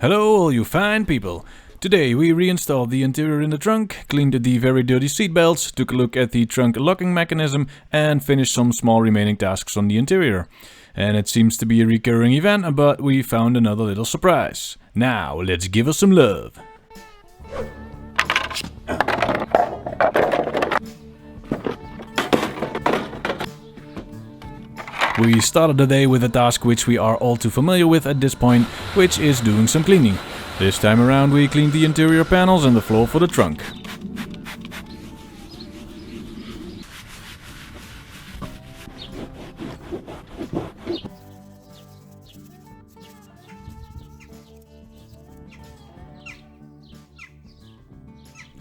Hello all you fine people! Today we reinstalled the interior in the trunk, cleaned the very dirty seatbelts, took a look at the trunk locking mechanism and finished some small remaining tasks on the interior. And it seems to be a recurring event, but we found another little surprise. Now let's give us some love! We started the day with a task which we are all too familiar with at this point, which is doing some cleaning. This time around we cleaned the interior panels and the floor for the trunk.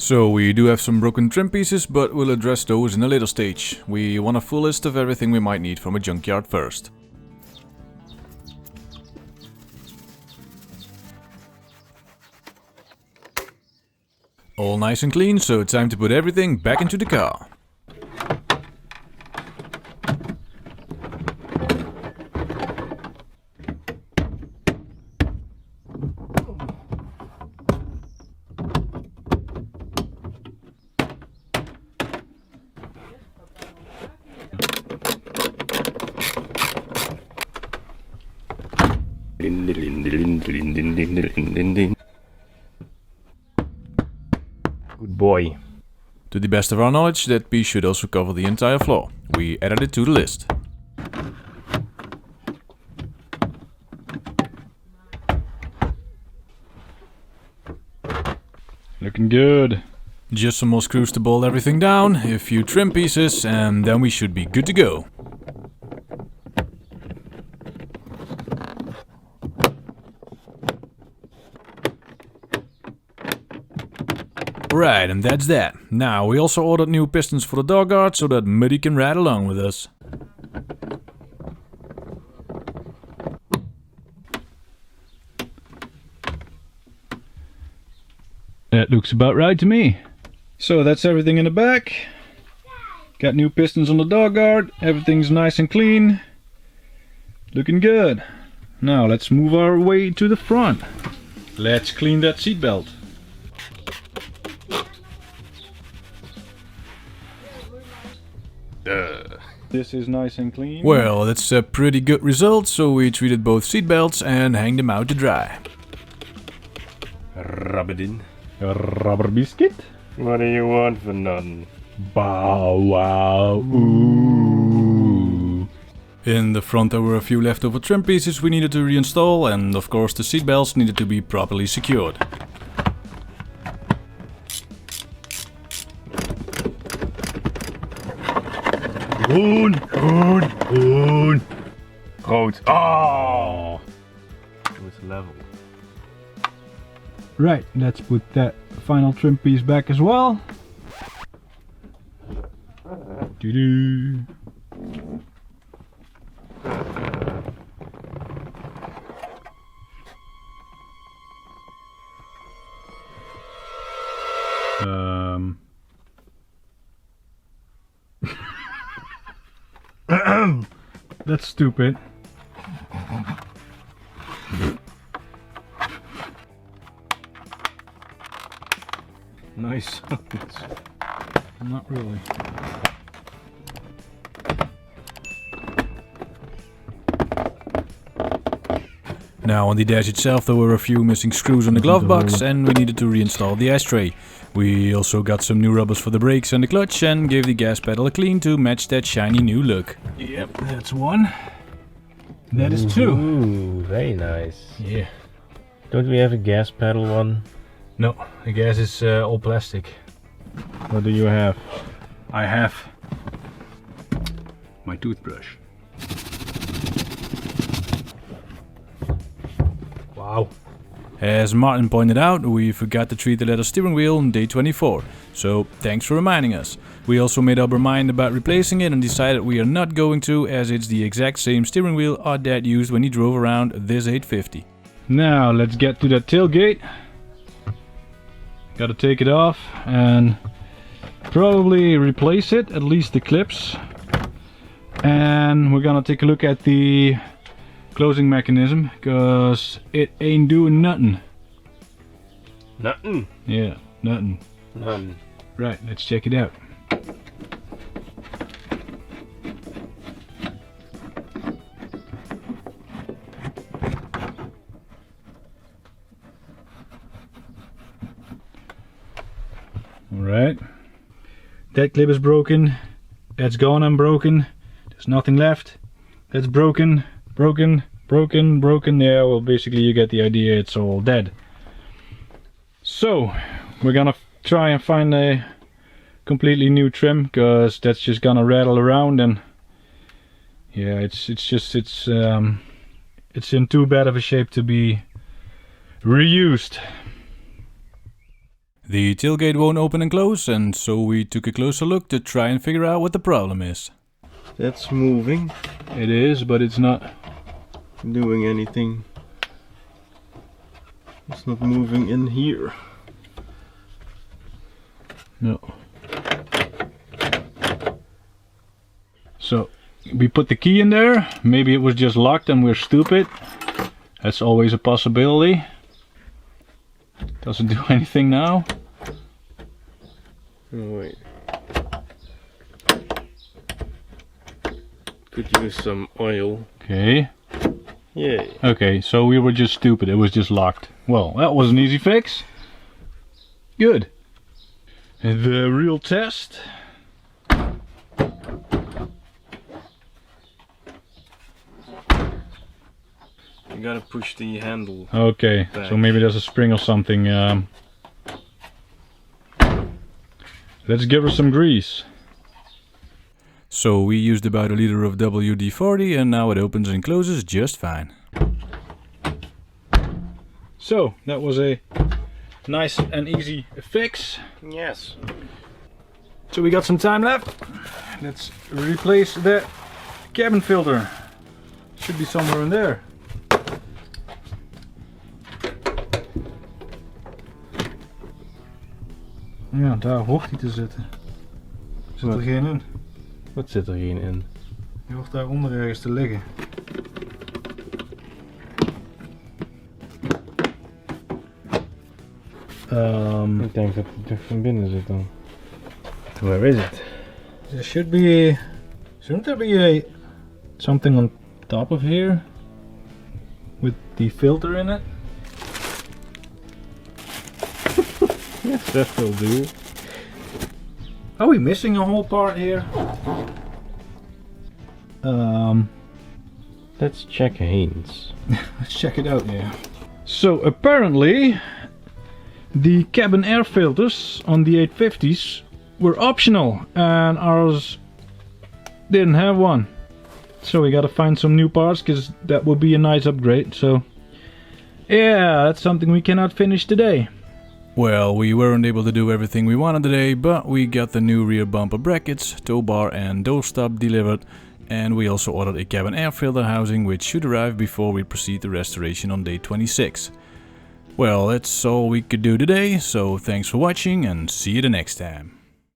So we do have some broken trim pieces, but we'll address those in a later stage. We want a full list of everything we might need from a junkyard first. All nice and clean, so time to put everything back into the car. Good boy. To the best of our knowledge, that piece should also cover the entire floor. We added it to the list. Looking good. Just some more screws to bolt everything down, a few trim pieces, and then we should be good to go. Right, and that's that. Now, we also ordered new pistons for the door guard so that Muddy can ride along with us. That looks about right to me. So that's everything in the back. Got new pistons on the door guard. Everything's nice and clean. Looking good. Now let's move our way to the front. Let's clean that seatbelt. This is nice and clean. Well, that's a pretty good result, so we treated both seatbelts and hang them out to dry. Rub it in. A rubber biscuit. What do you want for nothing? Bow wow. Ooh. In the front there were a few leftover trim pieces we needed to reinstall, and of course the seatbelts needed to be properly secured. Groen. Rood. Oh. It was level. Right, let's put that final trim piece back as well. Doo-doo. That's stupid. Nice. Not really. Now on the dash itself there were a few missing screws on the glove box and we needed to reinstall the ashtray. We also got some new rubbers for the brakes and the clutch and gave the gas pedal a clean to match that shiny new look. Yep, that's one. That is two. Ooh, very nice. Yeah. Don't we have a gas pedal one? No, the gas is all plastic. What do you have? I have my toothbrush. Wow. As Martin pointed out, we forgot to treat the leather steering wheel on day 24, so thanks for reminding us. We also made up our mind about replacing it and decided we are not going to, as it's the exact same steering wheel our dad used when he drove around this 850. Now let's get to that tailgate. Gotta take it off and probably replace it, at least the clips. And we're gonna take a look at the closing mechanism, because it ain't doing nothing. Nothing. Yeah, nothing. None. Right, let's check it out. Alright. That clip is broken. That's gone and broken. There's nothing left. That's broken. Broken. Broken. Broken. Yeah, well basically you get the idea. It's all dead. So, we're gonna try and find a completely new trim, because that's just gonna rattle around, and yeah, it's in too bad of a shape to be reused. The tailgate won't open and close, and so we took a closer look to try and figure out what the problem is. That's moving. It is, but it's not Doing anything. It's not moving in here. no. So we put the key in there. Maybe it was just locked and we're stupid. That's always a possibility. Doesn't do anything now. Oh, wait. Could use some oil. Okay. Yeah. Okay, so we were just stupid. It was just locked. Well, that was an easy fix. Good. And the real test. You gotta push the handle. Okay, back. so maybe there's a spring or something. Let's give her some grease. So we used about a liter of WD-40 and now it opens and closes just fine. So, that was a nice and easy fix. Yes. So we got some time left. Let's replace the cabin filter. Should be somewhere in there. Ja, daar hoort hij te zitten. Zit er geen in? Wat zit er hier in? Die hoort daaronder ergens te liggen. Ik denk dat het er van binnen zit dan. Where is it? There should be shouldn't there be something on top of here with the filter in it? Yes, that will do. Are we missing a whole part here? Let's check Haynes. Let's check it out here. So apparently the cabin air filters on the 850s were optional and ours didn't have one. So we gotta find some new parts, because that would be a nice upgrade. So yeah, that's something we cannot finish today. Well, we weren't able to do everything we wanted today, but we got the new rear bumper brackets, tow bar and door stop delivered, and we also ordered a cabin air filter housing which should arrive before we proceed to restoration on day 26. Well, that's all we could do today, so thanks for watching and see you the next time.